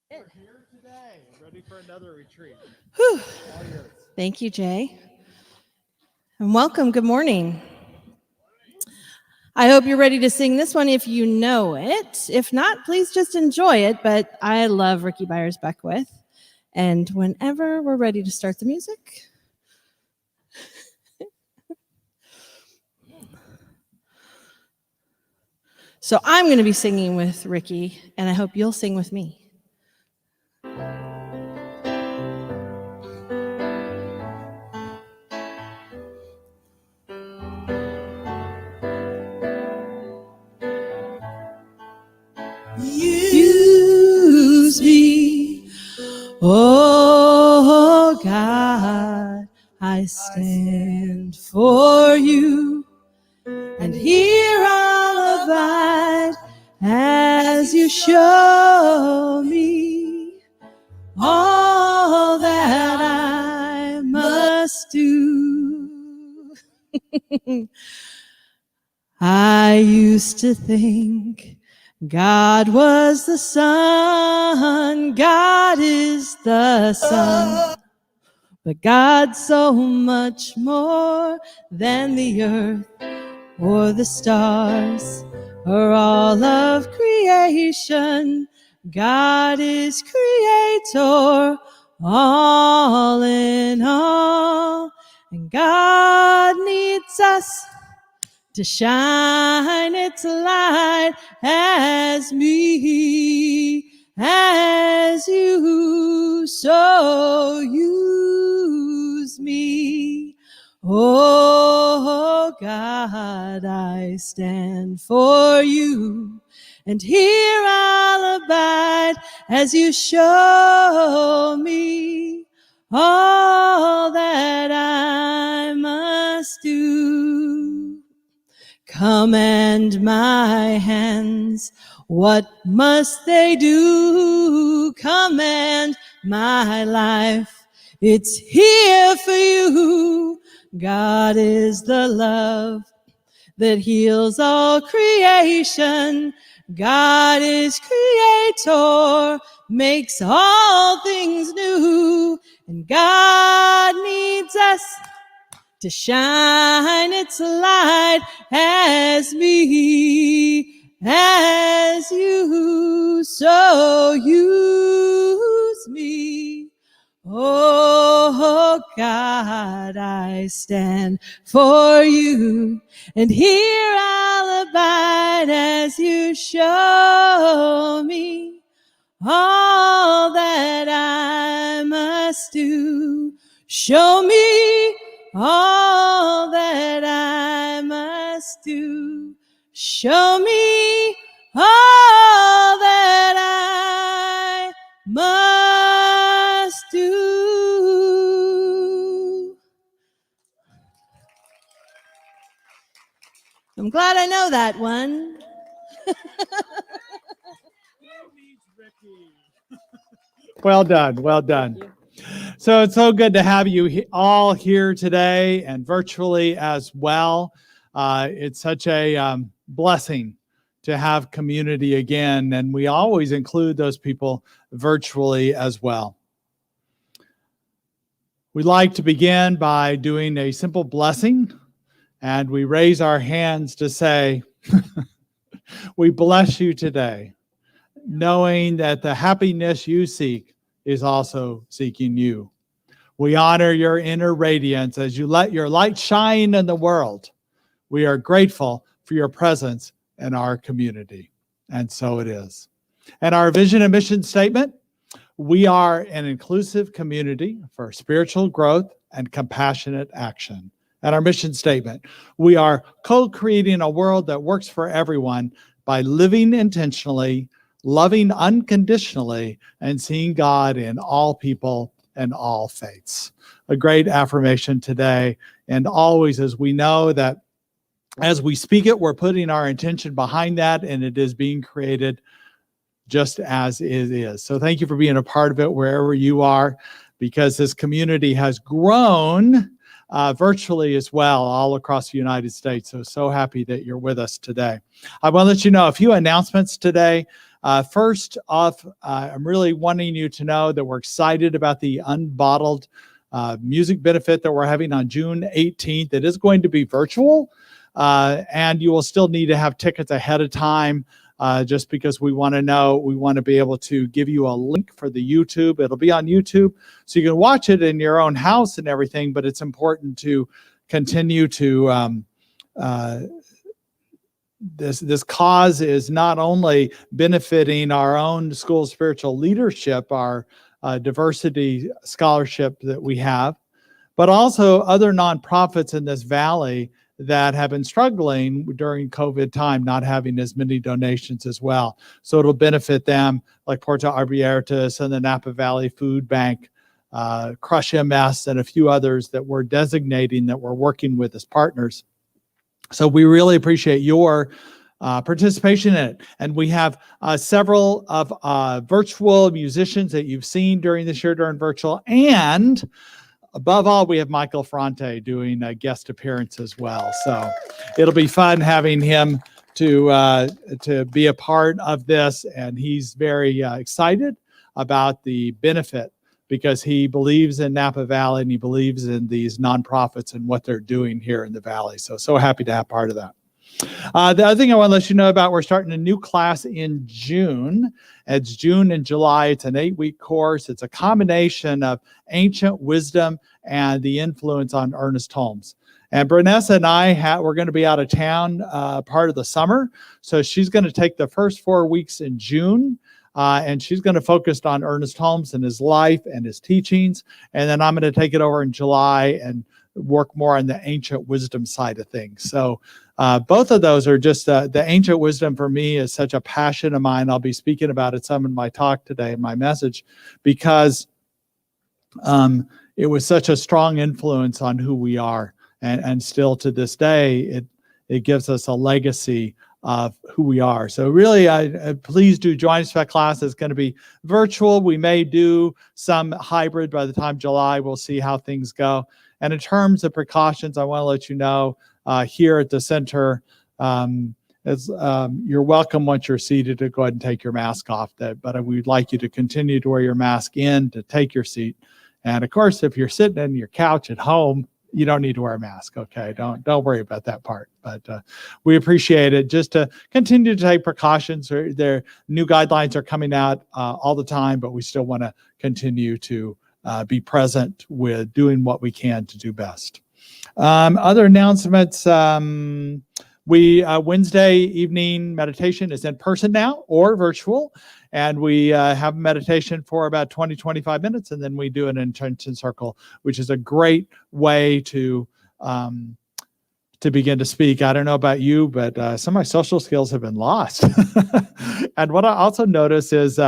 We're here today, ready for another retreat. Whew. Thank you, Jay. And welcome. Good morning. I hope you're ready to sing this one if you know it. If not, please just enjoy it. But I love Ricky Byers Beckwith. And whenever we're ready to start the music. So I'm going to be singing with Ricky, and I hope you'll sing with me. Use me, oh God, I stand for you, and here I'll abide as you show me all that I must do. I used to think God was the sun, God is the sun, but God's so much more than the earth or the stars or all of creation. God is creator, all in all, and God needs us to shine its light as me, as you, so use me. Oh God, I stand for you, and here I'll abide as you show me all that I must do. Command my hands, what must they do? Command my life, it's here for you. God is the love that heals all creation. God is creator, makes all things new, and God needs us to shine its light as me, as you, so use me. Oh God, I stand for you, and here I'll abide as you show me all that I must do. Show me all that I must do. Show me all that I must do. I'm glad I know that one. Well done, well done. So it's so good to have you all here today and virtually as well. It's such a blessing to have community again, and we always include those people virtually as well. We'd like to begin by doing a simple blessing, and we raise our hands to say, we bless you today, knowing that the happiness you seek is also seeking you. We honor your inner radiance as you let your light shine in the world. We are grateful for your presence in our community. And so it is. And our vision and mission statement, we are an inclusive community for spiritual growth and compassionate action. And our mission statement, we are co-creating a world that works for everyone by living intentionally, loving unconditionally, and seeing God in all people and all faiths. A great affirmation today. And always, as we know that as we speak it, we're putting our intention behind that, and it is being created just as it is. So thank you for being a part of it wherever you are, because this community has grown virtually as well all across the United States. So happy that you're with us today. I want to let you know a few announcements today. First off, I'm really wanting you to know that we're excited about the unbottled music benefit that we're having on June 18th. It is going to be virtual, and you will still need to have tickets ahead of time. Just because we want to be able to give you a link for the YouTube. It'll be on YouTube, so you can watch it in your own house and everything, but it's important to continue to, this cause is not only benefiting our own school of spiritual leadership, our diversity scholarship that we have, but also other nonprofits in this valley that have been struggling during COVID time, not having as many donations as well. So it'll benefit them, like Puerto Abiertas and the Napa Valley Food Bank, Crush MS, and a few others that we're designating that we're working with as partners. So we really appreciate your participation in it. And we have several of virtual musicians that you've seen during this year during virtual, and above all, we have Michael Fronte doing a guest appearance as well. So it'll be fun having him to be a part of this. And he's very excited about the benefit because he believes in Napa Valley and he believes in these nonprofits and what they're doing here in the Valley. So happy to have part of that. The other thing I want to let you know about, we're starting a new class in June. It's June and July. It's an 8-week course. It's a combination of ancient wisdom and the influence on Ernest Holmes. And Brunessa and I, we're going to be out of town part of the summer. So she's going to take the first 4 weeks in June. And she's going to focus on Ernest Holmes and his life and his teachings. And then I'm going to take it over in July and work more on the ancient wisdom side of things. So both of those are just the ancient wisdom for me is such a passion of mine. I'll be speaking about it some in my talk today, in my message, because it was such a strong influence on who we are. And still to this day, it gives us a legacy of who we are. So really, please do join us for that class. It's going to be virtual. We may do some hybrid by the time July. We'll see how things go. And in terms of precautions, I want to let you know here at the center, you're welcome once you're seated to go ahead and take your mask off. But we'd like you to continue to wear your mask to take your seat. And of course, if you're sitting in your couch at home, you don't need to wear a mask. Okay, don't worry about that part. But we appreciate it. Just to continue to take precautions. Their new guidelines are coming out all the time, but we still want to continue to be present with doing what we can to do best. Other announcements. Wednesday evening meditation is in person now or virtual. And we have meditation for about 20-25 minutes. And then we do an intention circle, which is a great way to begin to speak. I don't know about you, but some of my social skills have been lost. And what I also notice is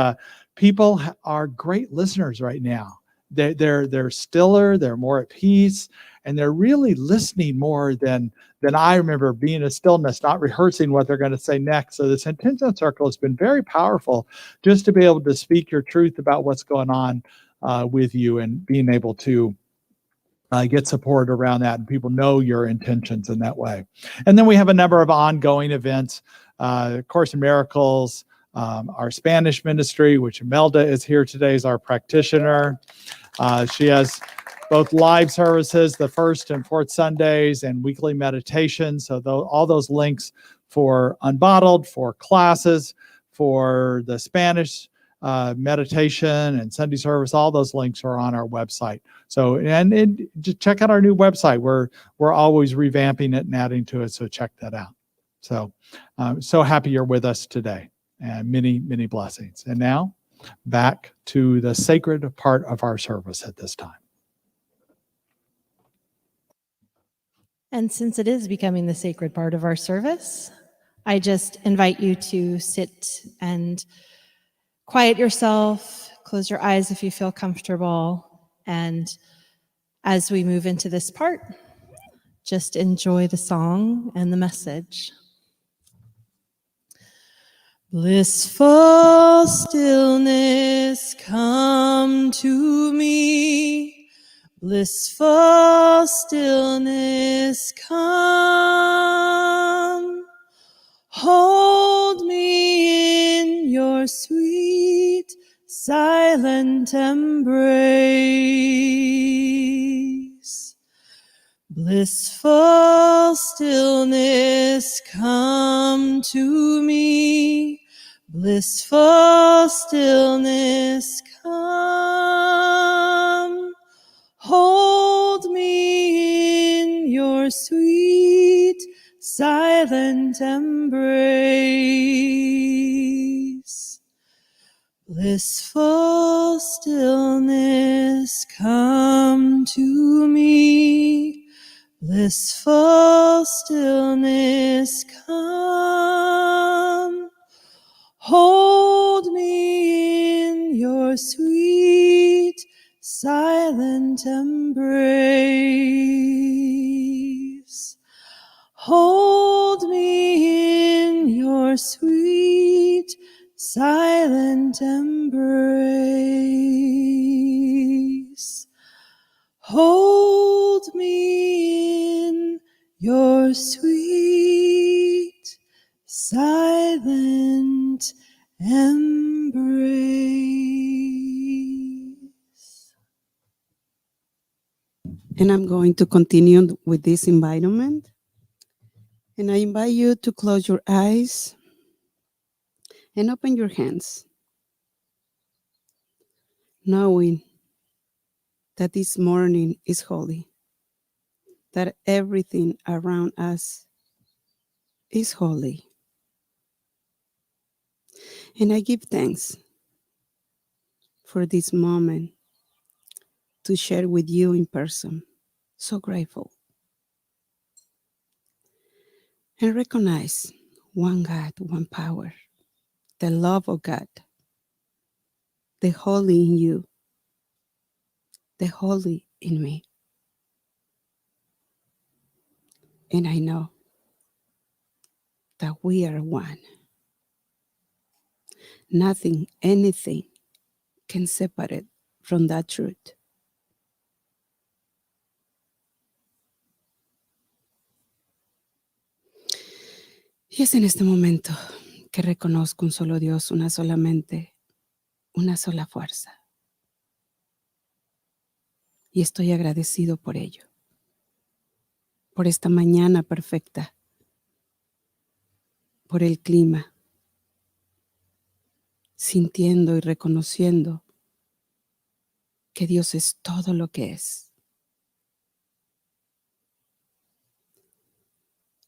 people are great listeners right now. They're stiller, they're more at peace, and they're really listening more than I remember, being in stillness, not rehearsing what they're going to say next. So this intention circle has been very powerful, just to be able to speak your truth about what's going on with you, and being able to get support around that, and people know your intentions in that way. And then we have a number of ongoing events, Course in Miracles, our Spanish ministry, which Imelda is here today as our practitioner. She has both live services, the first and fourth Sundays, and weekly meditation. So all those links for Unbottled, for classes, for the Spanish meditation and Sunday service, all those links are on our website. So, and just check out our new website. We're always revamping it and adding to it. So check that out. So, so happy you're with us today, and many, many blessings. And now back to the sacred part of our service at this time. And since it is becoming the sacred part of our service, I just invite you to sit and quiet yourself, close your eyes if you feel comfortable, and as we move into this part, just enjoy the song and the message. Blissful stillness, come to me. Blissful stillness, come. Hold me in your your sweet silent embrace. Blissful stillness, come to me. Blissful stillness, come. Hold me in your sweet silent embrace. Blissful stillness, come to me. Blissful stillness, come. Hold me in your sweet silent embrace. Hold me in your sweet silent embrace. Hold me in your sweet silent embrace. And I'm going to continue with this environment. And I invite you to close your eyes and open your hands, knowing that this morning is holy, that everything around us is holy. And I give thanks for this moment to share with you in person. So grateful. And recognize one God, one power, the love of God, the holy in you, the holy in me. And I know that we are one. Nothing, anything can separate from that truth. Y es en este momento que reconozco un solo Dios, una sola mente, una sola fuerza. Y estoy agradecido por ello, por esta mañana perfecta, por el clima, sintiendo y reconociendo que Dios es todo lo que es.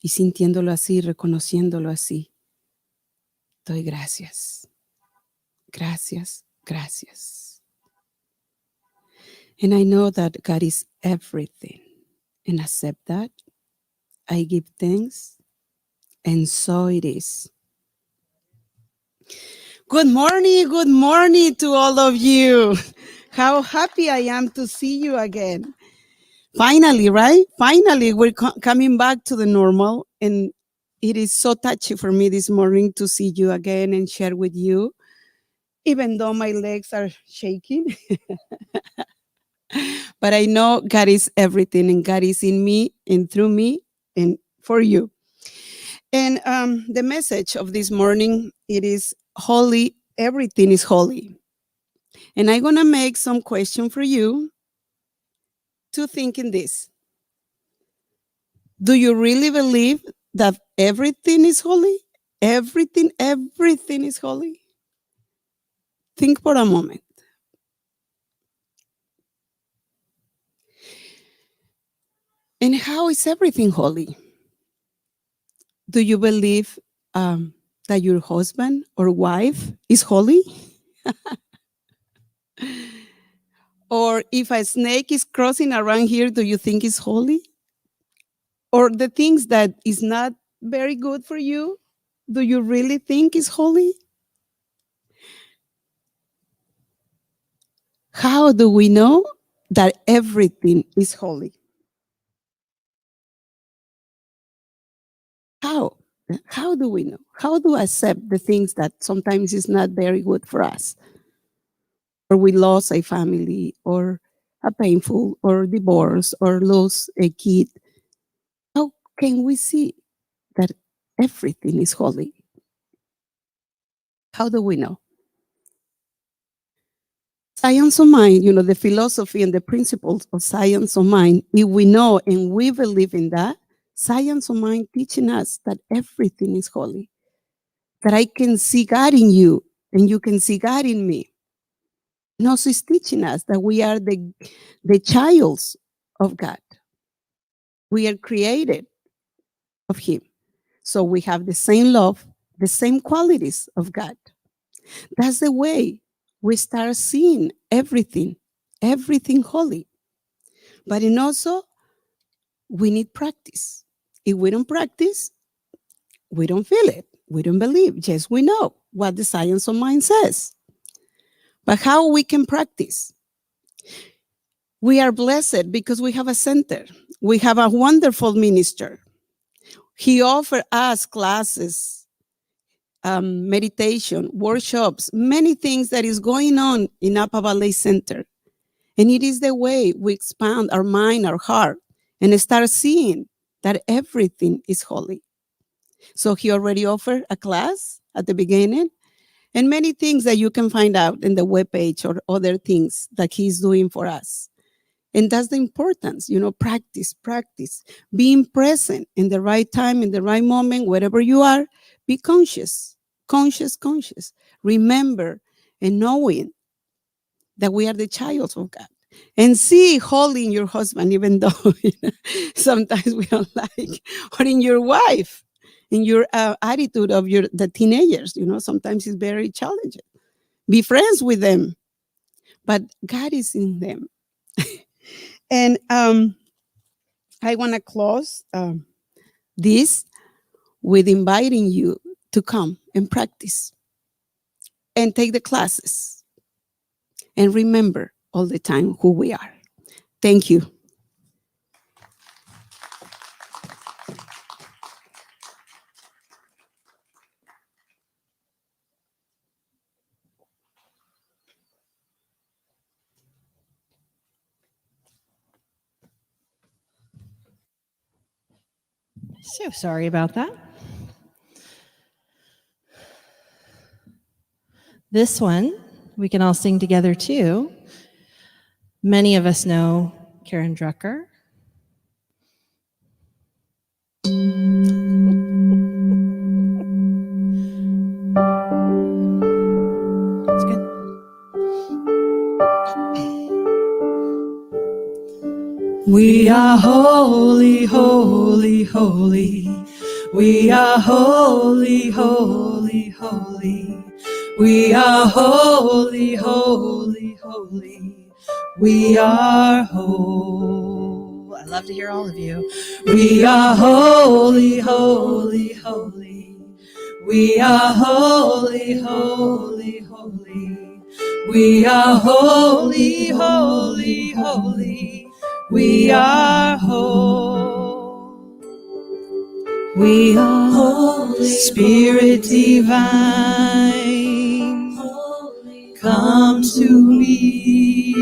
Y sintiéndolo así, reconociéndolo así, doy gracias. Gracias, gracias. And I know that God is everything. And accept that. I give thanks. And so it is. Good morning to all of you. How happy I am to see you again. Finally, right? Finally, we're coming back to the normal. And it is so touchy for me this morning to see you again and share with you, even though my legs are shaking. But I know God is everything, and God is in me and through me and for you. And the message of this morning, it is holy. Everything is holy. And I'm going to make some question for you to think in this. Do you really believe that everything is holy? Everything is holy? Think for a moment. And how is everything holy? Do you believe that your husband or wife is holy? Or if a snake is crossing around here, do you think it's holy? Or the things that is not very good for you, do you really think is holy? How do we know that everything is holy? How? How do we know? How do we accept the things that sometimes is not very good for us? Or we lost a family, or a painful, or divorce, or lose a kid. How can we see that everything is holy? How do we know? Science of mind, the philosophy and the principles of science of mind, if we know and we believe in that, science of mind teaching us that everything is holy, that I can see God in you and you can see God in me. And also it's teaching us that we are the childs of God. We are created of Him. So we have the same love, the same qualities of God. That's the way we start seeing everything holy. But in also, we need practice. If we don't practice, we don't feel it. We don't believe. Yes, we know what the science of mind says. But how we can practice? We are blessed because we have a center. We have a wonderful minister. He offers us classes, meditation, workshops, many things that is going on in Napa Valley Center. And it is the way we expand our mind, our heart, and start seeing that everything is holy. So he already offered a class at the beginning and many things that you can find out in the webpage or other things that he's doing for us. And that's the importance, practice, being present in the right time, in the right moment, wherever you are, be conscious. Remember and knowing that we are the child of God. And see holy in your husband, even though sometimes we don't like, or in your wife, in your attitude of the teenagers, sometimes it's very challenging. Be friends with them, but God is in them. And I want to close this with inviting you to come and practice and take the classes and remember all the time who we are. Thank you. So sorry about that. This one, we can all sing together too. Many of us know Karen Drucker. That's good. We are holy, holy, holy. We are holy, holy, holy. We are holy, holy, holy. We are whole. I love to hear all of you. We are holy, holy, holy. We are holy, holy, holy. We are holy, holy, holy. We are whole. We are holy, Spirit divine, holy, come to me,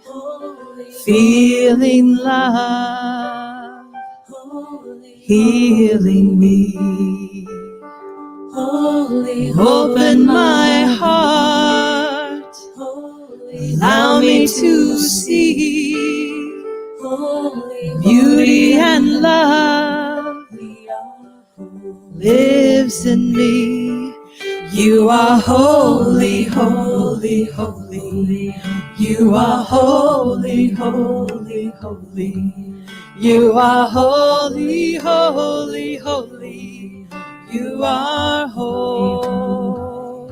holy, feeling love, holy, healing me. Holy, open my heart, holy, allow me to see holy, beauty and love lives in me. You are holy, holy, holy. You are holy, holy, holy. You are holy, holy, holy. You are whole.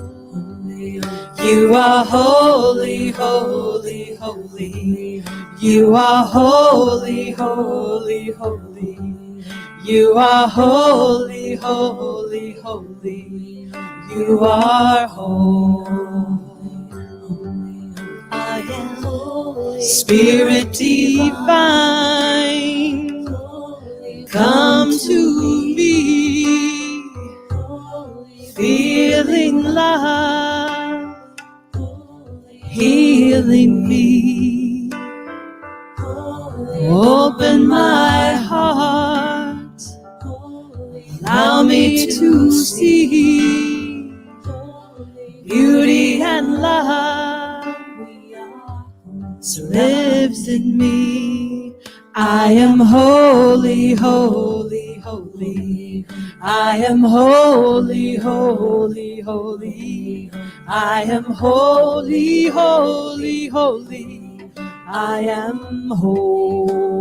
You are holy, holy, holy. You are holy, holy, holy. You are holy, holy, holy. You are whole. I am holy, Spirit divine, come to me, feeling love, healing me. Open my heart, allow me to see beauty and love lives in me. I am holy, holy, holy. I am holy, holy, holy. I am holy, holy, holy. I am holy.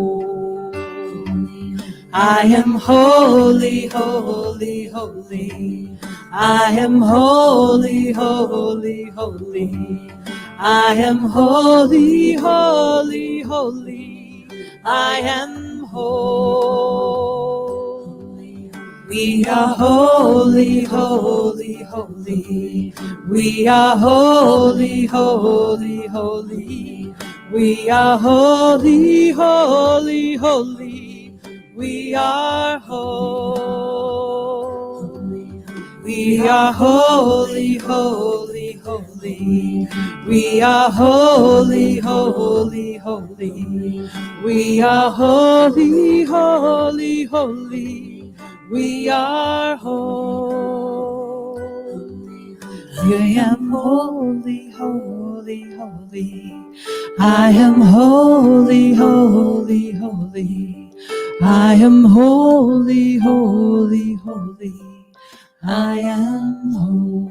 I am holy, holy, holy. I am holy, holy, holy. I am holy, holy, holy. I am holy. We are holy, holy, holy. We are holy, holy, holy. We are holy, holy, holy. We are holy. We are holy, holy, holy. We are holy, holy, holy. We are holy, holy, holy. We are holy. I am holy, holy, holy. I am holy, holy, holy. I am holy, holy, holy. I am whole.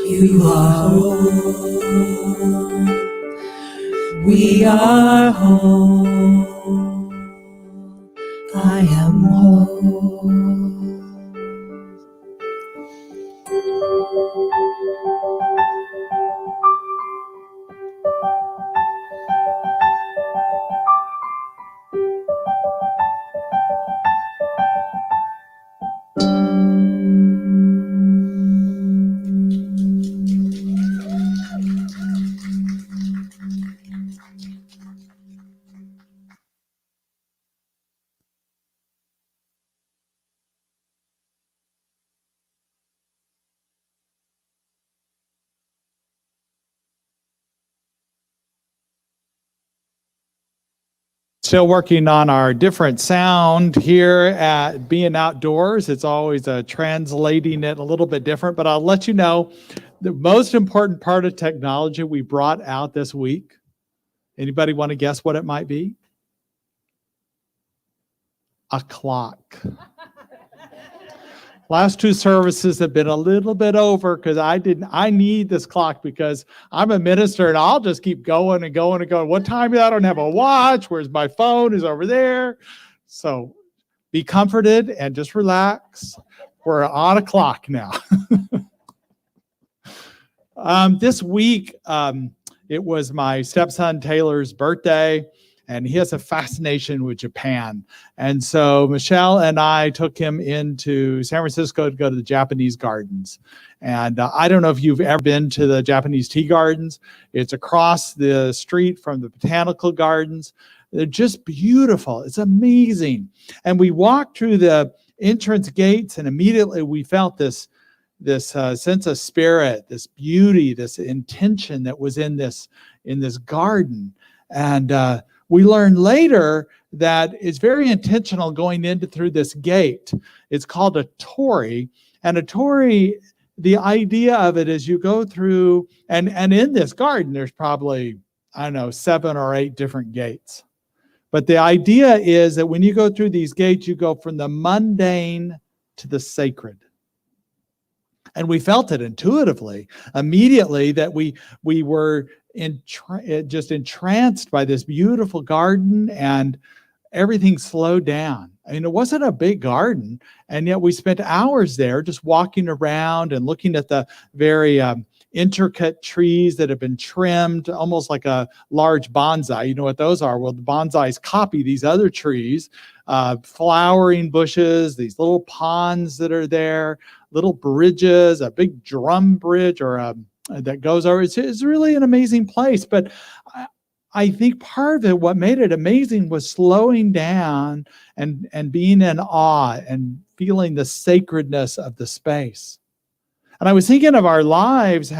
You are whole. We are whole. I am whole. Still working on our different sound here at Being Outdoors. It's always translating it a little bit different, but I'll let you know the most important part of technology we brought out this week. Anybody want to guess what it might be? A clock. Last two services have been a little bit over because I need this clock because I'm a minister and I'll just keep going and going and going. What time is it? I don't have a watch. Where's my phone? Is over there. So be comforted and just relax. We're on a clock now. This week, it was my stepson Taylor's birthday, and he has a fascination with Japan. And so Michelle and I took him into San Francisco to go to the Japanese gardens. And I don't know if you've ever been to the Japanese tea gardens. It's across the street from the botanical gardens. They're just beautiful. It's amazing. And we walked through the entrance gates, and immediately we felt this sense of spirit, this beauty, this intention that was in this garden. And we learned later that it's very intentional going through this gate. It's called a torii. And a torii, the idea of it is you go through, and in this garden, there's probably, 7 or 8 different gates. But the idea is that when you go through these gates, you go from the mundane to the sacred. And we felt it intuitively, immediately, that we were just entranced by this beautiful garden, and everything slowed down. I mean, it wasn't a big garden, and yet we spent hours there just walking around and looking at the very intricate trees that have been trimmed, almost like a large bonsai. You know what those are? Well, the bonsais copy these other trees, flowering bushes, these little ponds that are there, little bridges, a big drum bridge that goes over. It's really an amazing place. But I think part of it, what made it amazing, was slowing down and being in awe and feeling the sacredness of the space. And I was thinking of our lives,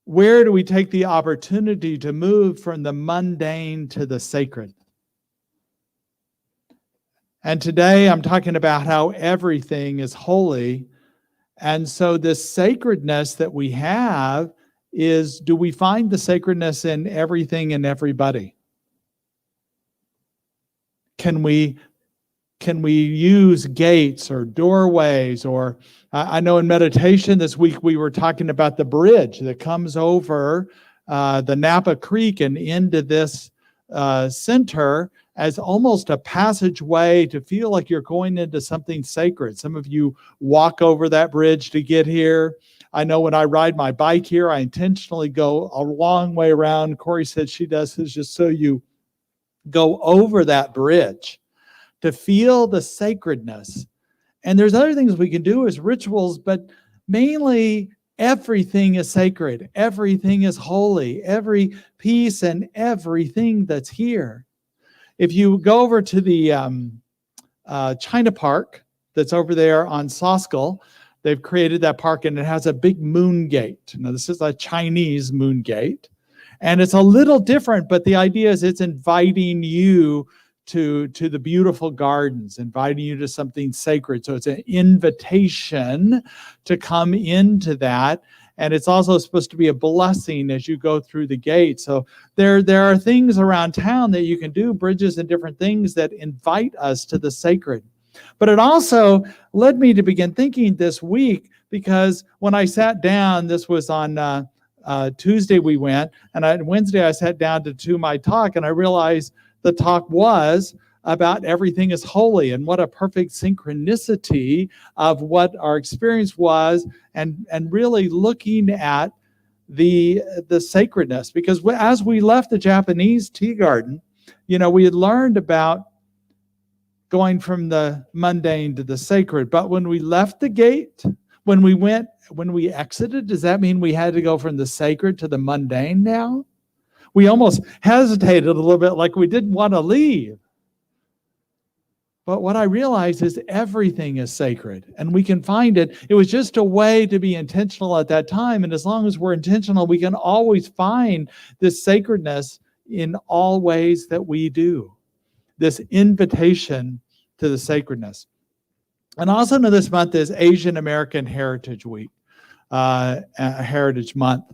where do we take the opportunity to move from the mundane to the sacred? And today I'm talking about how everything is holy. And so this sacredness that we have is, do we find the sacredness in everything and everybody? Can we use gates or doorways? Or I know in meditation this week we were talking about the bridge that comes over the Napa Creek and into this center as almost a passageway to feel like you're going into something sacred. Some of you walk over that bridge to get here. I know when I ride my bike here, I intentionally go a long way around. Corey said she does this just so you go over that bridge to feel the sacredness. And there's other things we can do as rituals, but mainly everything is sacred. Everything is holy. Every piece and everything that's here. If you go over to the China Park that's over there on Soskell, they've created that park and it has a big moon gate. Now, this is a Chinese moon gate. And it's a little different, but the idea is it's inviting you to the beautiful gardens, inviting you to something sacred. So it's an invitation to come into that. And it's also supposed to be a blessing as you go through the gate. So there are things around town that you can do, bridges and different things that invite us to the sacred. But it also led me to begin thinking this week, because when I sat down, this was on Tuesday we went, and Wednesday I sat down to do my talk, and I realized the talk was about everything is holy, and what a perfect synchronicity of what our experience was, and really looking at the sacredness. Because as we left the Japanese tea garden, we had learned about going from the mundane to the sacred. But when we left the gate, when we exited, does that mean we had to go from the sacred to the mundane now? We almost hesitated a little bit, like we didn't want to leave. But what I realized is everything is sacred, and we can find it. It was just a way to be intentional at that time. And as long as we're intentional, we can always find this sacredness in all ways that we do. This invitation to the sacredness. And also know this month is Asian American Heritage Week, Heritage Month.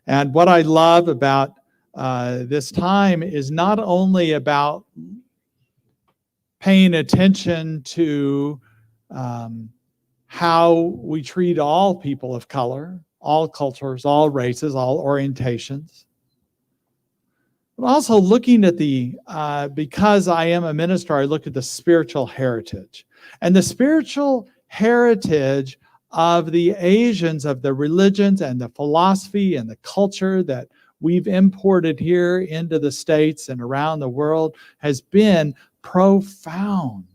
And what I love about this time is not only about paying attention to how we treat all people of color, all cultures, all races, all orientations, but also looking at because I am a minister, I look at the spiritual heritage. And the spiritual heritage of the Asians, of the religions and the philosophy and the culture that we've imported here into the States and around the world has been profound.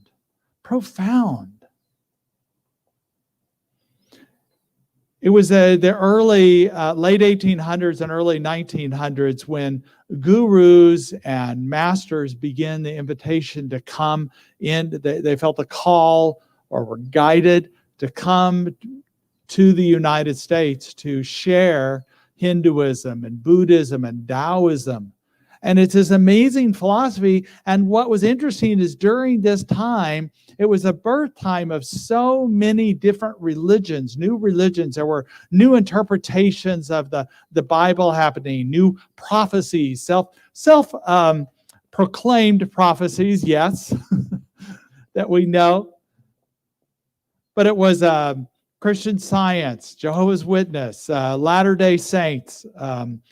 It was the early, late 1800s and early 1900s when gurus and masters began the invitation to come in. They felt a call or were guided to come to the United States to share Hinduism and Buddhism and Taoism. And it's this amazing philosophy. And what was interesting is during this time, it was a birth time of so many different religions, new religions. There were new interpretations of the Bible happening, new prophecies, self-proclaimed prophecies, yes, that we know. But it was Christian Science, Jehovah's Witness, Latter-day Saints,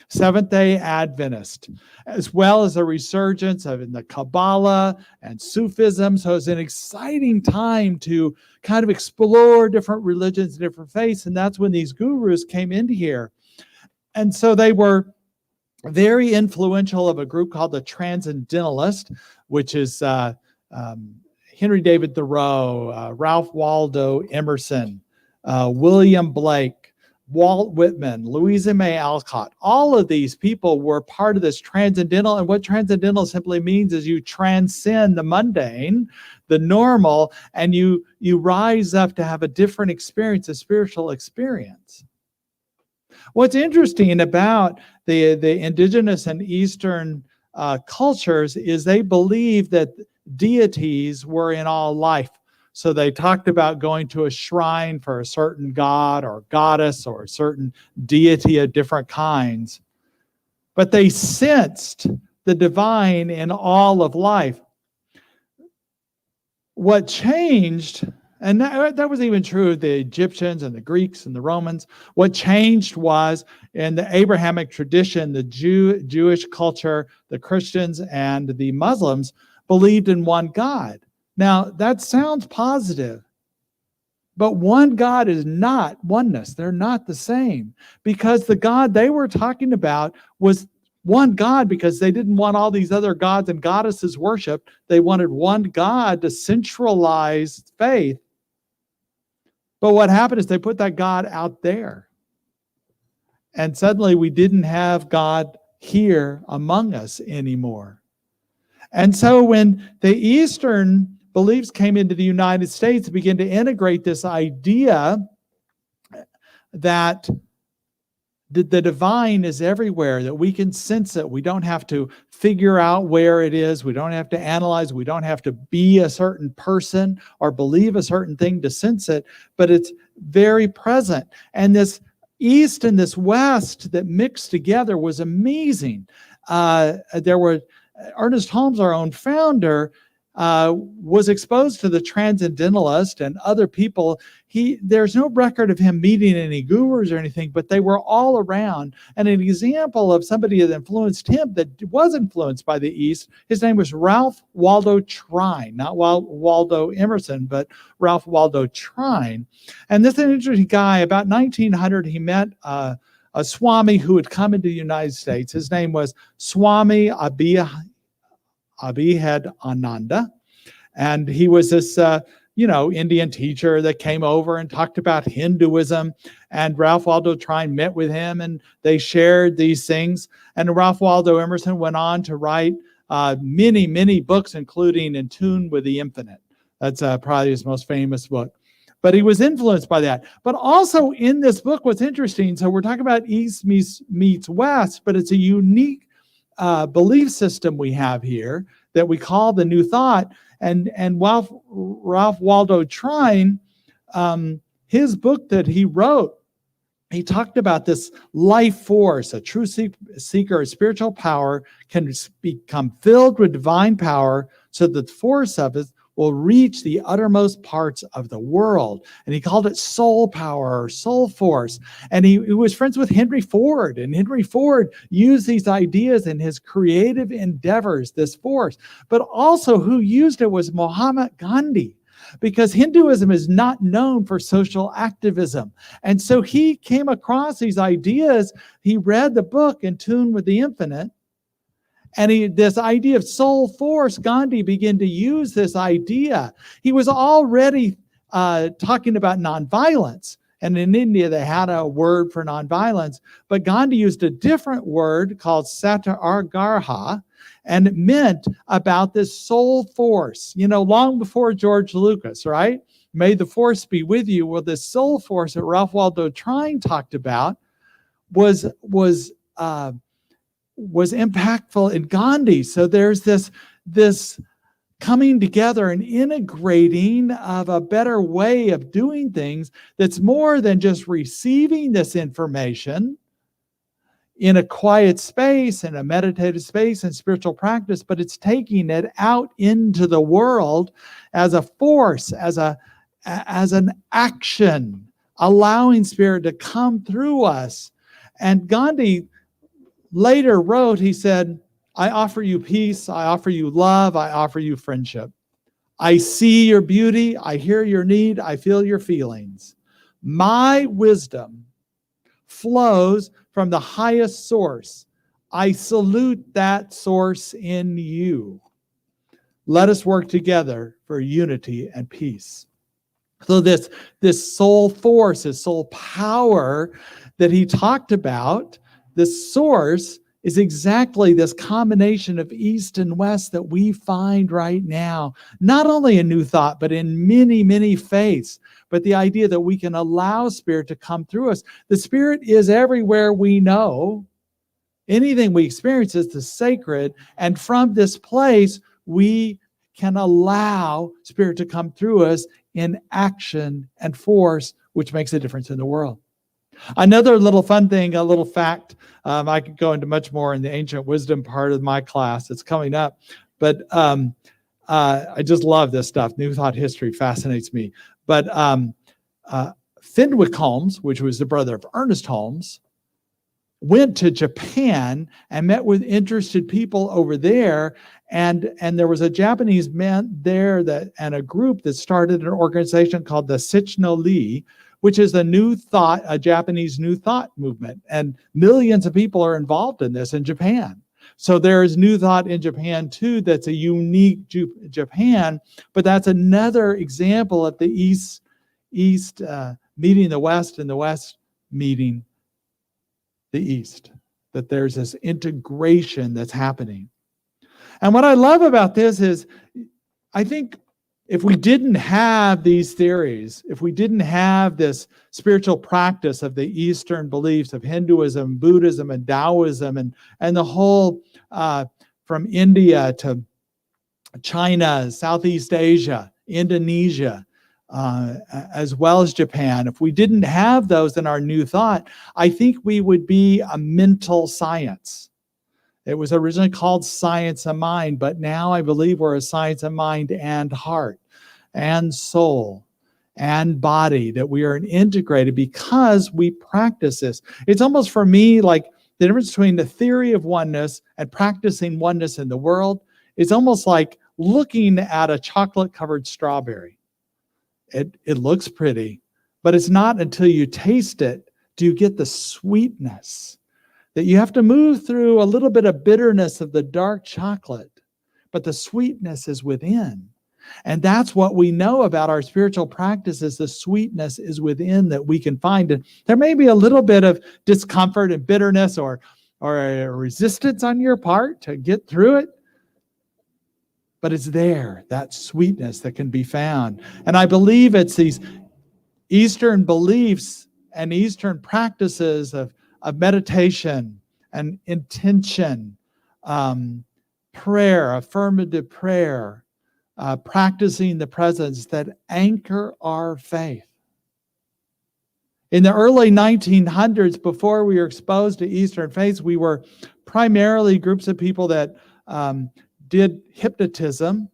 Seventh-day Adventist, as well as a resurgence in the Kabbalah and Sufism. So it's an exciting time to kind of explore different religions and different faiths. And that's when these gurus came into here. And so they were very influential of a group called the Transcendentalist, which is Henry David Thoreau, Ralph Waldo Emerson, William Blake, Walt Whitman, Louisa May Alcott. All of these people were part of this transcendental. And what transcendental simply means is you transcend the mundane, the normal, and you rise up to have a different experience, a spiritual experience. What's interesting about the indigenous and Eastern cultures is they believe that deities were in all life So they talked about going to a shrine for a certain god or goddess or a certain deity of different kinds. But they sensed the divine in all of life. What changed, and that was even true of the Egyptians and the Greeks and the Romans, what changed was in the Abrahamic tradition, the Jewish culture, the Christians and the Muslims believed in one God. Now, that sounds positive, but one God is not oneness. They're not the same, because the God they were talking about was one God, because they didn't want all these other gods and goddesses worshipped. They wanted one God to centralize faith. But what happened is they put that God out there. And suddenly we didn't have God here among us anymore. And so when the Eastern beliefs came into the United States, it began to integrate this idea that the divine is everywhere, that we can sense it. We don't have to figure out where it is. We don't have to analyze. We don't have to be a certain person or believe a certain thing to sense it, but it's very present. And this East and this West that mixed together was amazing. There were Ernest Holmes, our own founder, was exposed to the transcendentalist and other people. There's no record of him meeting any gurus or anything, but they were all around. And an example of somebody that influenced him that was influenced by the East, his name was Ralph Waldo Trine, not Waldo Emerson, but Ralph Waldo Trine. And this is an interesting guy. About 1900, he met a Swami who had come into the United States. His name was Swami Abhedhananda, and he was this Indian teacher that came over and talked about Hinduism, and Ralph Waldo Trine met with him and they shared these things. And Ralph Waldo Emerson went on to write many books, including In Tune with the Infinite. That's probably his most famous book. But he was influenced by that. But also in this book, what's interesting, so we're talking about East meets West, but it's a unique belief system we have here that we call the New Thought. And Ralph Waldo Trine, his book that he wrote, he talked about this life force. A true seeker of spiritual power can become filled with divine power so that the force of it will reach the uttermost parts of the world. And he called it soul power or soul force. And he was friends with Henry Ford. And Henry Ford used these ideas in his creative endeavors, this force. But also who used it was Mahatma Gandhi, because Hinduism is not known for social activism. And so he came across these ideas. He read the book In Tune with the Infinite. And this idea of soul force, Gandhi began to use this idea. He was already talking about nonviolence. And in India, they had a word for nonviolence. But Gandhi used a different word called satyagraha. And it meant about this soul force, long before George Lucas, right? May the force be with you. Well, this soul force that Ralph Waldo Trine talked about was impactful in Gandhi. So there's this coming together and integrating of a better way of doing things that's more than just receiving this information in a quiet space, in a meditative space and spiritual practice, but it's taking it out into the world as a force, as an action, allowing spirit to come through us. And Gandhi later wrote, he said, I offer you peace, I offer you love, I offer you friendship. I see your beauty, I hear your need, I feel your feelings. My wisdom flows from the highest source. I salute that source in you. Let us work together for unity and peace. So this soul force, this soul power that he talked about, this source is exactly this combination of East and West that we find right now, not only in New Thought, but in many faiths. But the idea that we can allow Spirit to come through us. The Spirit is everywhere we know. Anything we experience is the sacred. And from this place, we can allow Spirit to come through us in action and force, which makes a difference in the world. Another little fun thing, a little fact, I could go into much more in the ancient wisdom part of my class. It's coming up. But I just love this stuff. New Thought history fascinates me. But Fenwick Holmes, which was the brother of Ernest Holmes, went to Japan and met with interested people over there. And there was a Japanese man there and a group that started an organization called the Sitch-no-Li, which is a Japanese New Thought movement. And millions of people are involved in this in Japan. So there's New Thought in Japan too, that's a unique Japan, but that's another example of the East meeting the West and the West meeting the East, that there's this integration that's happening. And what I love about this is, I think if we didn't have these theories, if we didn't have this spiritual practice of the Eastern beliefs of Hinduism, Buddhism, and Taoism, and the whole from India to China, Southeast Asia, Indonesia, as well as Japan, if we didn't have those in our New Thought, I think we would be a mental science. It was originally called science of mind, but now I believe we're a science of mind and heart and soul and body, that we are integrated because we practice this. It's almost for me like the difference between the theory of oneness and practicing oneness in the world. It's almost like looking at a chocolate-covered strawberry. It looks pretty, but it's not until you taste it do you get the sweetness. That you have to move through a little bit of bitterness of the dark chocolate, but the sweetness is within. And that's what we know about our spiritual practices. The sweetness is within that we can find. And there may be a little bit of discomfort and bitterness or a resistance on your part to get through it, but it's there, that sweetness that can be found. And I believe it's these Eastern beliefs and Eastern practices of meditation and intention, prayer, affirmative prayer, practicing the presence that anchor our faith. In the early 1900s, before we were exposed to Eastern faiths, we were primarily groups of people that did hypnotism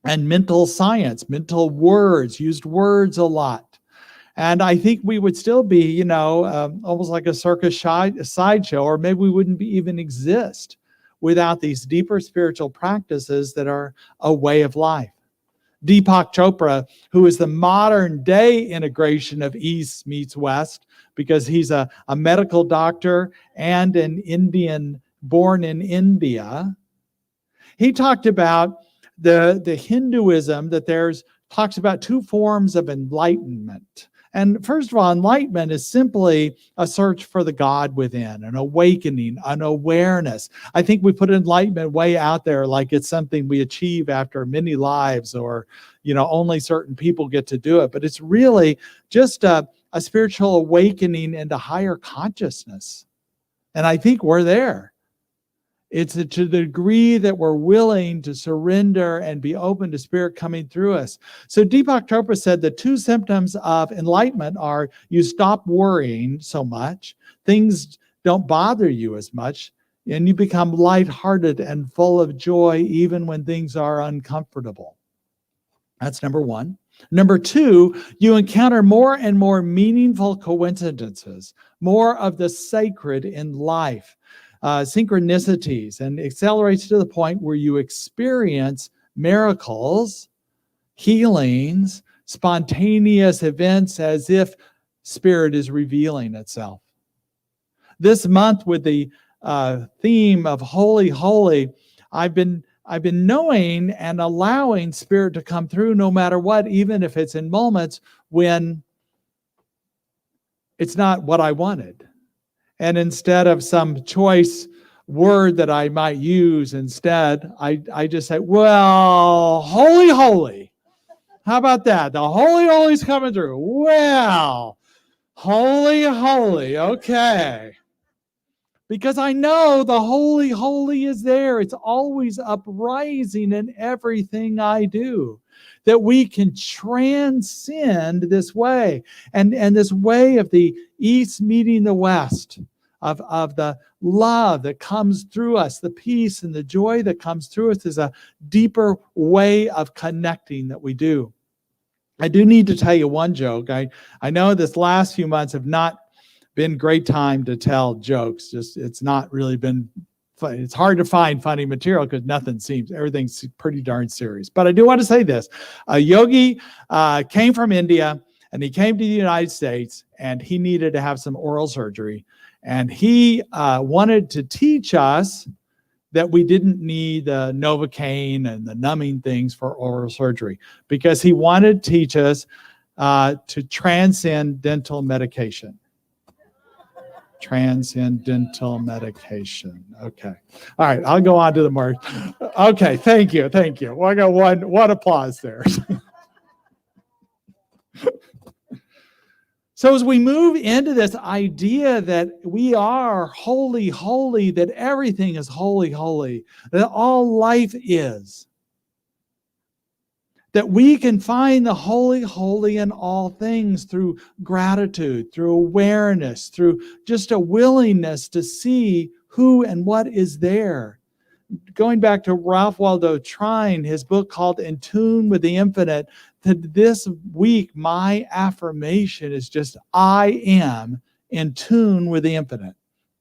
and mental science, mental words, used words a lot. And I think we would still be, almost like a circus sideshow, or maybe we wouldn't even exist without these deeper spiritual practices that are a way of life. Deepak Chopra, who is the modern day integration of East meets West, because he's a medical doctor and an Indian born in India, he talked about the Hinduism that talks about two forms of enlightenment. And first of all, enlightenment is simply a search for the God within, an awakening, an awareness. I think we put enlightenment way out there like it's something we achieve after many lives, or, only certain people get to do it. But it's really just a spiritual awakening into higher consciousness. And I think we're there. It's to the degree that we're willing to surrender and be open to Spirit coming through us. So Deepak Chopra said the two symptoms of enlightenment are you stop worrying so much, things don't bother you as much, and you become lighthearted and full of joy even when things are uncomfortable. That's number one. Number two, you encounter more and more meaningful coincidences, more of the sacred in life. Synchronicities, and accelerates to the point where you experience miracles, healings, spontaneous events as if Spirit is revealing itself. This month, with the theme of Holy, Holy, I've been knowing and allowing Spirit to come through no matter what, even if it's in moments when it's not what I wanted. And instead of some choice word that I might use instead, I just say, well, holy, holy. How about that? The holy, holy's coming through. Well, holy, holy. Okay. Because I know the holy, holy is there. It's always uprising in everything I do. that we can transcend this way. And this way of the East meeting the West, of the love that comes through us, the peace and the joy that comes through us, is a deeper way of connecting that we do. I do need to tell you one joke. I know this last few months have not been great time to tell jokes. It's not really been fun. It's hard to find funny material because everything's pretty darn serious. But I do want to say this. A yogi came from India, and he came to the United States, and he needed to have some oral surgery. And he wanted to teach us that we didn't need the Novocaine and the numbing things for oral surgery, because he wanted to teach us to transcendental medication. Transcendental medication. Okay. All right. I'll go on to the mark. Okay. Thank you. Well, I got one applause there. So as we move into this idea that we are holy, holy, that everything is holy, holy, that all life is, that we can find the holy, holy in all things through gratitude, through awareness, through just a willingness to see who and what is there. Going back to Ralph Waldo Trine, his book called In Tune with the Infinite, that this week my affirmation is just, I am in tune with the infinite.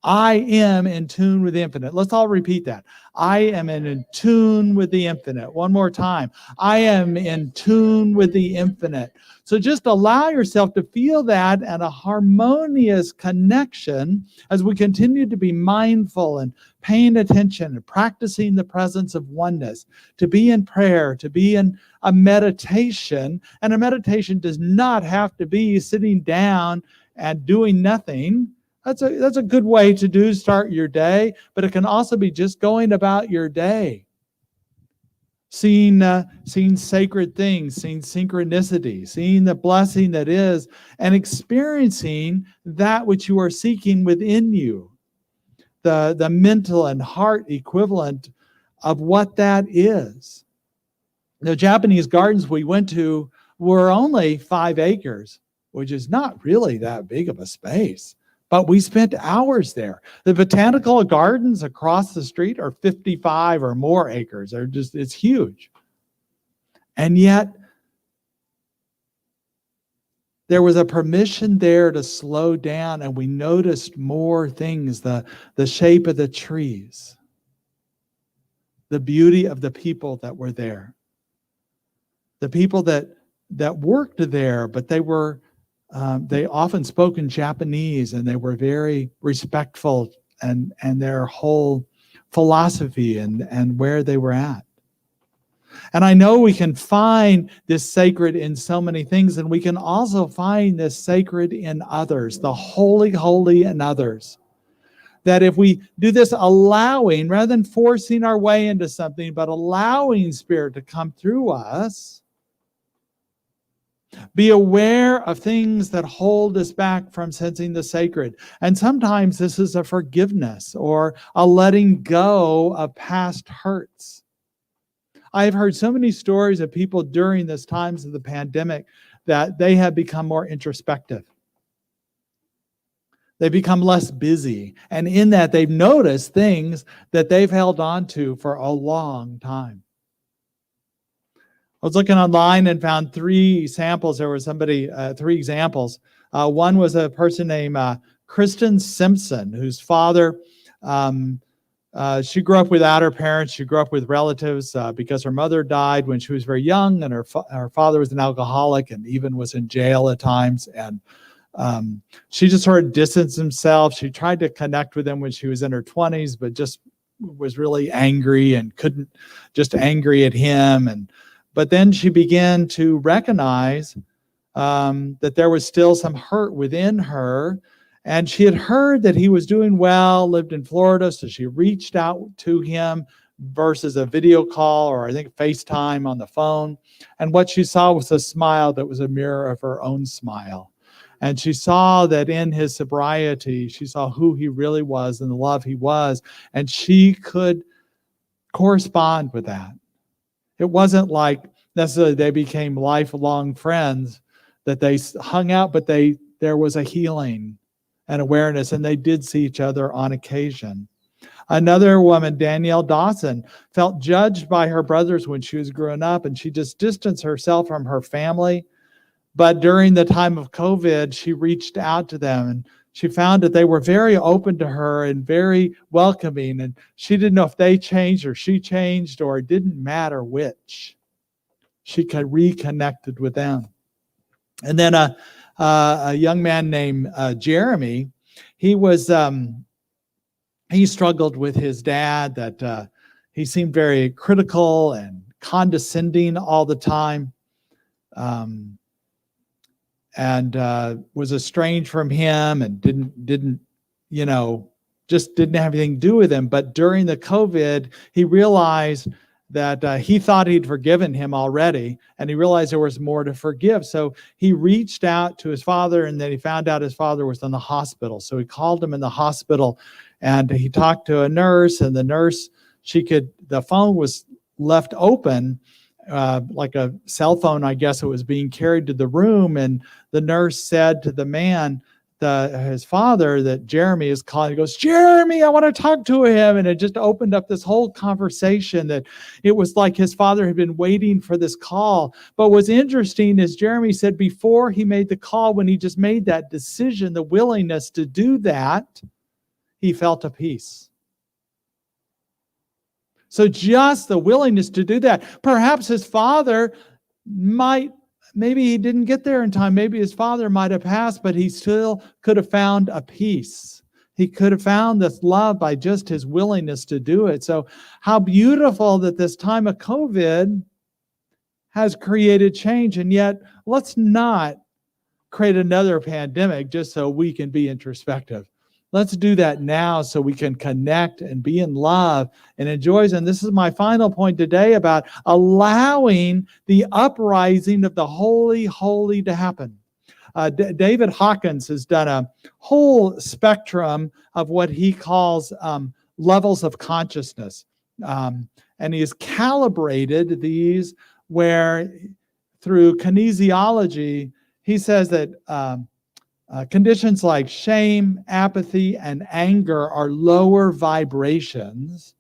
I am in tune with the infinite. Let's all repeat that. I am in tune with the infinite. One more time. I am in tune with the infinite. So just allow yourself to feel that and a harmonious connection as we continue to be mindful and paying attention and practicing the presence of oneness, to be in prayer, to be in a meditation. And a meditation does not have to be sitting down and doing nothing. That's a good way to start your day, but it can also be just going about your day, seeing sacred things, seeing synchronicity, seeing the blessing that is, and experiencing that which you are seeking within you, the mental and heart equivalent of what that is. The Japanese gardens we went to were only 5 acres, which is not really that big of a space. But we spent hours there. The botanical gardens across the street are 55 or more acres. It's huge. And yet, there was a permission there to slow down, and we noticed more things, the shape of the trees, the beauty of the people that were there, the people that worked there, but they often spoke in Japanese, and they were very respectful and their whole philosophy and where they were at. And I know we can find this sacred in so many things, and we can also find this sacred in others, the holy, holy in others. That if we do this allowing, rather than forcing our way into something, but allowing Spirit to come through us, be aware of things that hold us back from sensing the sacred. And sometimes this is a forgiveness or a letting go of past hurts. I've heard so many stories of people during this times of the pandemic that they have become more introspective. They become less busy. And in that, they've noticed things that they've held on to for a long time. I was looking online and found 3 samples. There was 3 examples. One was a person named Kristen Simpson, whose father, she grew up without her parents. She grew up with relatives because her mother died when she was very young, and her father was an alcoholic and even was in jail at times. And she just sort of distanced herself. She tried to connect with him when she was in her 20s, but just was really angry and couldn't, just angry at him. But then she began to recognize that there was still some hurt within her. And she had heard that he was doing well, lived in Florida, so she reached out to him versus a video call or I think FaceTime on the phone. And what she saw was a smile that was a mirror of her own smile. And she saw that in his sobriety, she saw who he really was and the love he was. And she could correspond with that. It wasn't like necessarily they became lifelong friends, that they hung out, but there was a healing and awareness, and they did see each other on occasion. Another woman, Danielle Dawson, felt judged by her brothers when she was growing up, and she just distanced herself from her family. But during the time of COVID, she reached out to them, and she found that they were very open to her and very welcoming. And she didn't know if they changed or she changed, or it didn't matter which. She reconnected with them. And then a young man named Jeremy, he struggled with his dad, that he seemed very critical and condescending all the time, and was estranged from him, and didn't just didn't have anything to do with him. But during the COVID, he realized that he thought he'd forgiven him already, and he realized there was more to forgive. So he reached out to his father, and then he found out his father was in the hospital. So he called him in the hospital, and he talked to a nurse, and the nurse, the phone was left open, like a cell phone, I guess. It was being carried to the room, and the nurse said to the man, his father, that Jeremy is calling. He goes, "Jeremy, I want to talk to him." And it just opened up this whole conversation, that it was like his father had been waiting for this call. But what's interesting is Jeremy said before he made the call, when he just made that decision, the willingness to do that, he felt a peace. So just the willingness to do that. Perhaps his father maybe he didn't get there in time. Maybe his father might have passed, but he still could have found a peace. He could have found this love by just his willingness to do it. So how beautiful that this time of COVID has created change. And yet, let's not create another pandemic just so we can be introspective. Let's do that now so we can connect and be in love and enjoy. And this is my final point today about allowing the uprising of the holy, holy to happen. David Hawkins has done a whole spectrum of what he calls levels of consciousness. And he has calibrated these where, through kinesiology, he says that conditions like shame, apathy, and anger are lower vibrations,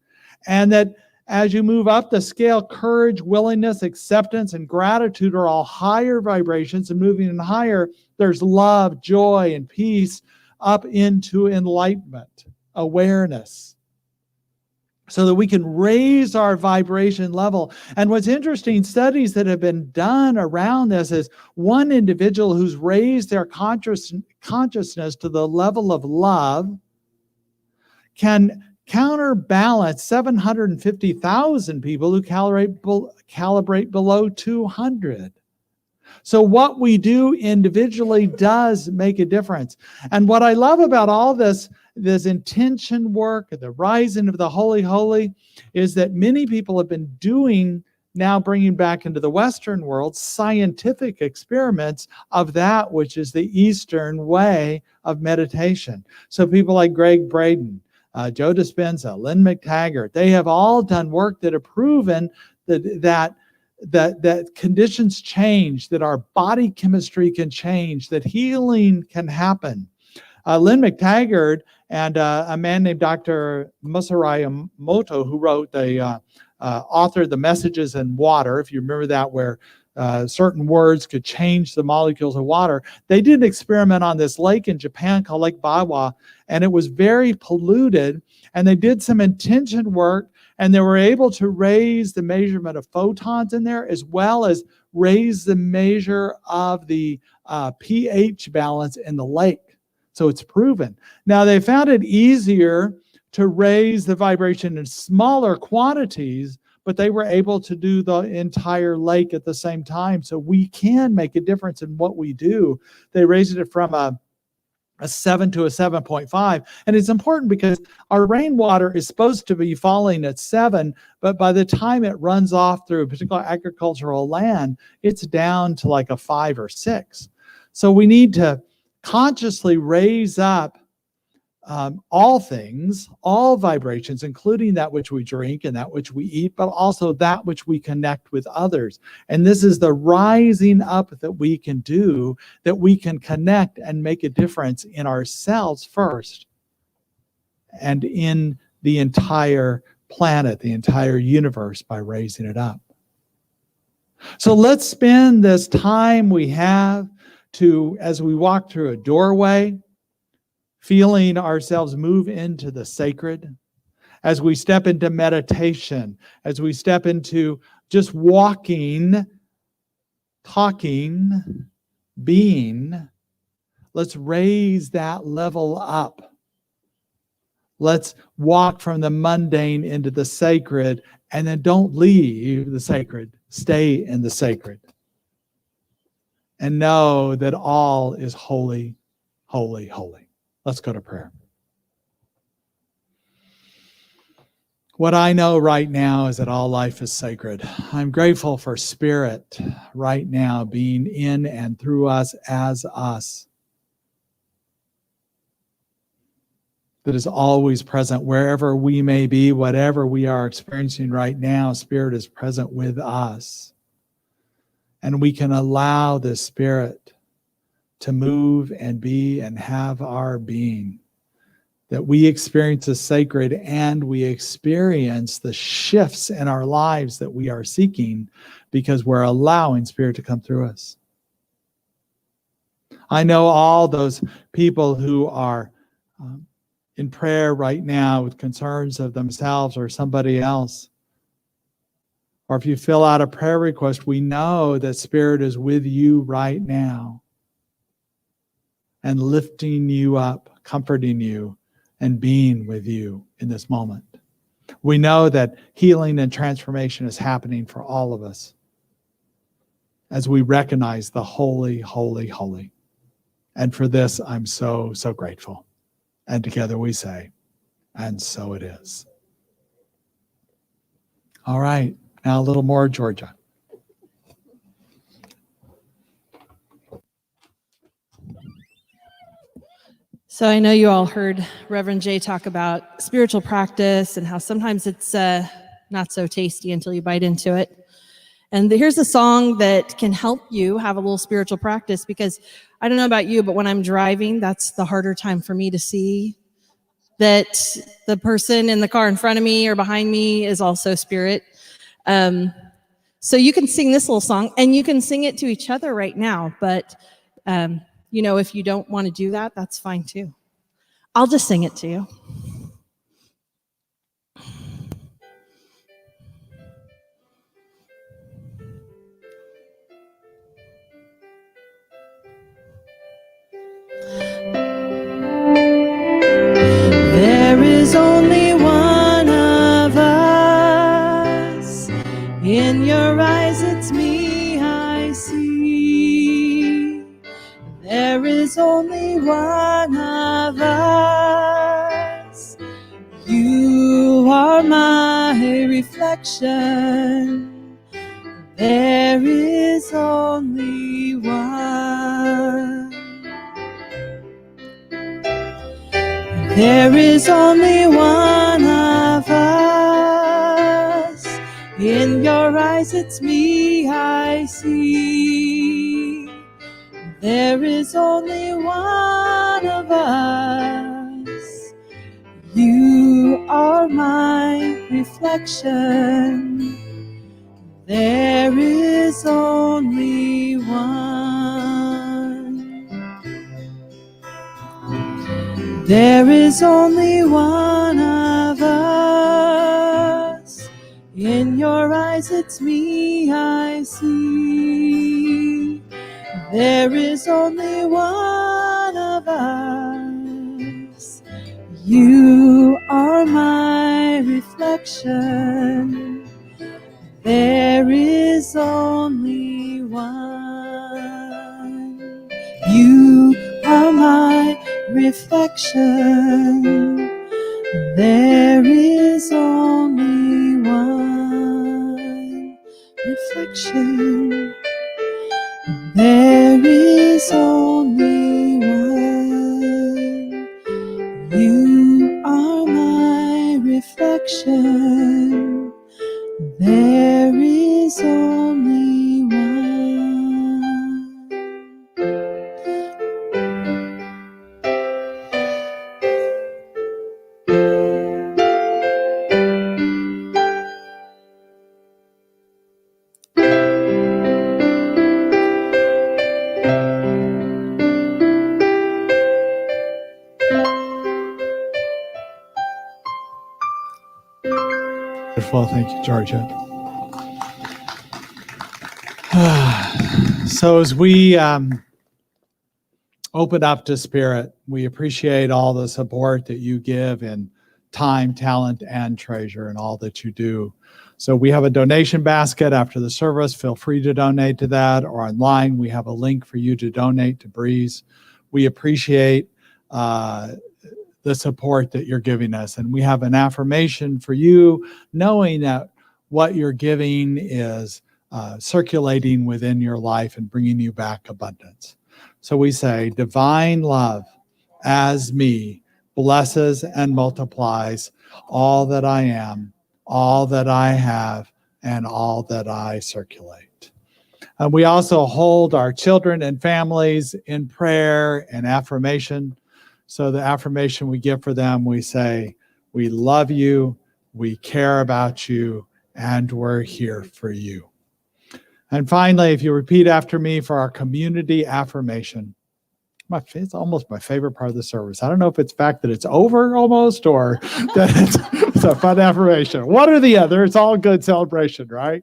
and that as you move up the scale, courage, willingness, acceptance, and gratitude are all higher vibrations, and moving in higher, there's love, joy, and peace up into enlightenment, awareness, so that we can raise our vibration level. And what's interesting, studies that have been done around this is one individual who's raised their consciousness to the level of love can counterbalance 750,000 people who calibrate below 200. So what we do individually does make a difference. And what I love about all this intention work, the rising of the holy, holy, is that many people have been doing, now bringing back into the Western world, scientific experiments of that which is the Eastern way of meditation. So people like Greg Braden, Joe Dispenza, Lynn McTaggart, they have all done work that have proven that conditions change, that our body chemistry can change, that healing can happen. Lynn McTaggart and a man named Dr. Masaru Emoto, who authored The Messages in Water, if you remember that, where certain words could change the molecules of water. They did an experiment on this lake in Japan called Lake Biwa, and it was very polluted. And they did some intention work, and they were able to raise the measurement of photons in there, as well as raise the measure of the pH balance in the lake. So it's proven. Now, they found it easier to raise the vibration in smaller quantities, but they were able to do the entire lake at the same time. So we can make a difference in what we do. They raised it from a 7 to a 7.5. And it's important because our rainwater is supposed to be falling at 7, but by the time it runs off through a particular agricultural land, it's down to like a 5 or 6. So we need to consciously raise up all things, all vibrations, including that which we drink and that which we eat, but also that which we connect with others. And this is the rising up that we can do, that we can connect and make a difference in ourselves first and in the entire planet, the entire universe, by raising it up. So let's spend this time we have to, as we walk through a doorway, feeling ourselves move into the sacred, as we step into meditation, as we step into just walking, talking, being, let's raise that level up. Let's walk from the mundane into the sacred, and then don't leave the sacred. Stay in the sacred. And know that all is holy, holy, holy. Let's go to prayer. What I know right now is that all life is sacred. I'm grateful for Spirit right now being in and through us as us. That is always present wherever we may be, whatever we are experiencing right now, Spirit is present with us. And we can allow this Spirit to move and be and have our being. That we experience the sacred and we experience the shifts in our lives that we are seeking because we're allowing Spirit to come through us. I know all those people who are in prayer right now with concerns of themselves or somebody else. Or if you fill out a prayer request, we know that Spirit is with you right now and lifting you up, comforting you, and being with you in this moment. We know that healing and transformation is happening for all of us as we recognize the holy, holy, holy. And for this, I'm so, so grateful. And together we say, and so it is. All right, now a little more Georgia. So I know you all heard Reverend Jay talk about spiritual practice and how sometimes it's not so tasty until you bite into it. And here's a song that can help you have a little spiritual practice, because I don't know about you, but when I'm driving, that's the harder time for me to see that the person in the car in front of me or behind me is also Spirit. So you can sing this little song, and you can sing it to each other right now. But, if you don't want to do that, that's fine too. I'll just sing it to you. There is only one of us. In your eyes, it's me I see. There is only one of us. You are my reflection. There is only one. There is only one of us. In your eyes, it's me I see. There is only one of us. You are my reflection. There is only one. There is only one of us. In your eyes, it's me I see. There is only one of us. You are my reflection. There is only one. You are my reflection. There is only one reflection. There is only one. You beautiful. Thank you, Georgia. So as we open up to Spirit, we appreciate all the support that you give in time, talent, and treasure in all that you do. So we have a donation basket after the service. Feel free to donate to that, or online we have a link for you to donate to Breeze. We appreciate the support that you're giving us. And we have an affirmation for you, knowing that what you're giving is circulating within your life and bringing you back abundance. So we say, divine love as me blesses and multiplies all that I am, all that I have, and all that I circulate. And we also hold our children and families in prayer and affirmation. So the affirmation we give for them, we say, we love you, we care about you, and we're here for you. And finally, if you repeat after me for our community affirmation, it's almost my favorite part of the service. I don't know if it's the fact that it's over almost or that it's a fun affirmation. One or the other, it's all good celebration, right?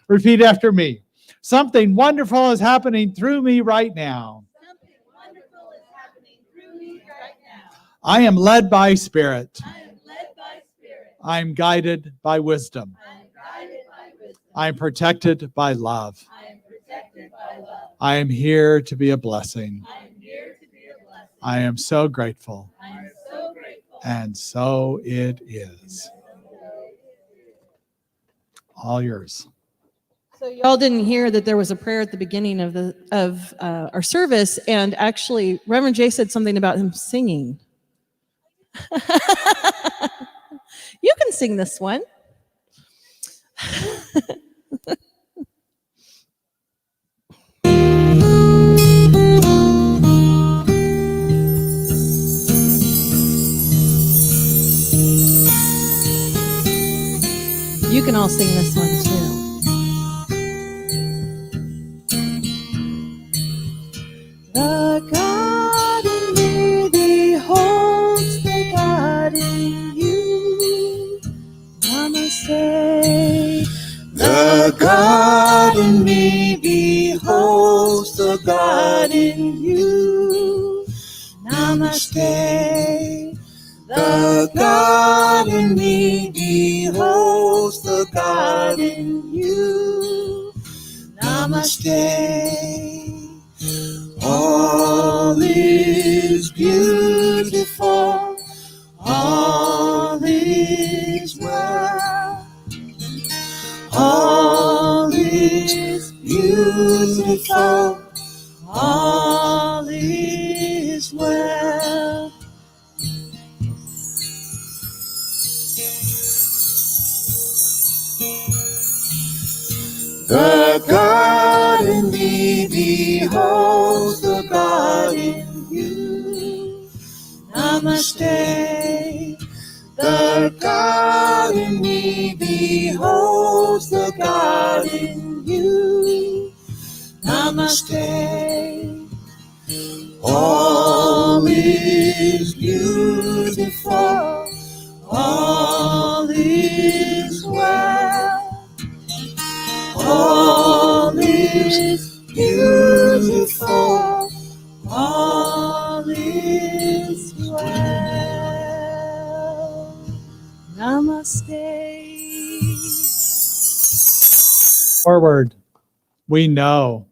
Repeat after me. Something wonderful is happening through me right now. Something wonderful is happening through me right now. I am led by Spirit. I am led by Spirit. I am guided by wisdom. I am guided by wisdom. I am protected by love. I am protected by love. I am here to be a blessing. I am here to be a blessing. I am so grateful. I am so grateful. And so it is. All yours. So y'all didn't hear that there was a prayer at the beginning of our service, and actually Reverend Jay said something about him singing. You can sing this one. You can all sing this one too. The God in me beholds the God in you. Namaste. The God in me beholds the God in you. Namaste. The God in me beholds the God in you. Namaste. All is beautiful, all is well, all is beautiful, all is well. The God in me beholds the God in you. Namaste. The God in me beholds the God in you. Namaste. All is beautiful, all is well. All is beautiful, All is well. Namaste. Forward, we know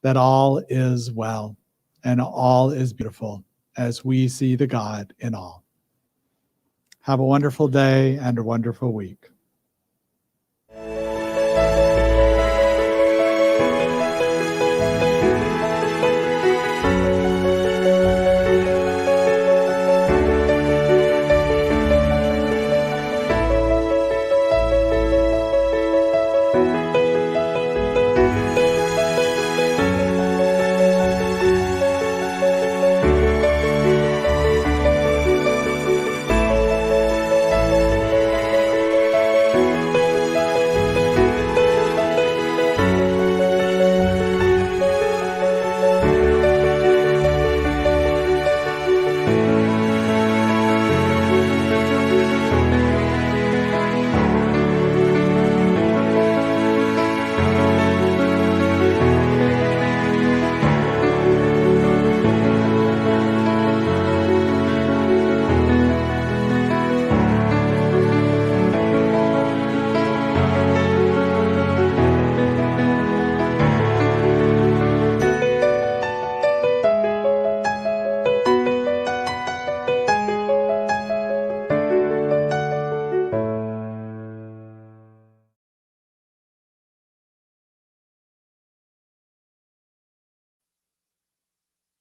that all is well and all is beautiful as we see the God in all. Have a wonderful day and a wonderful week.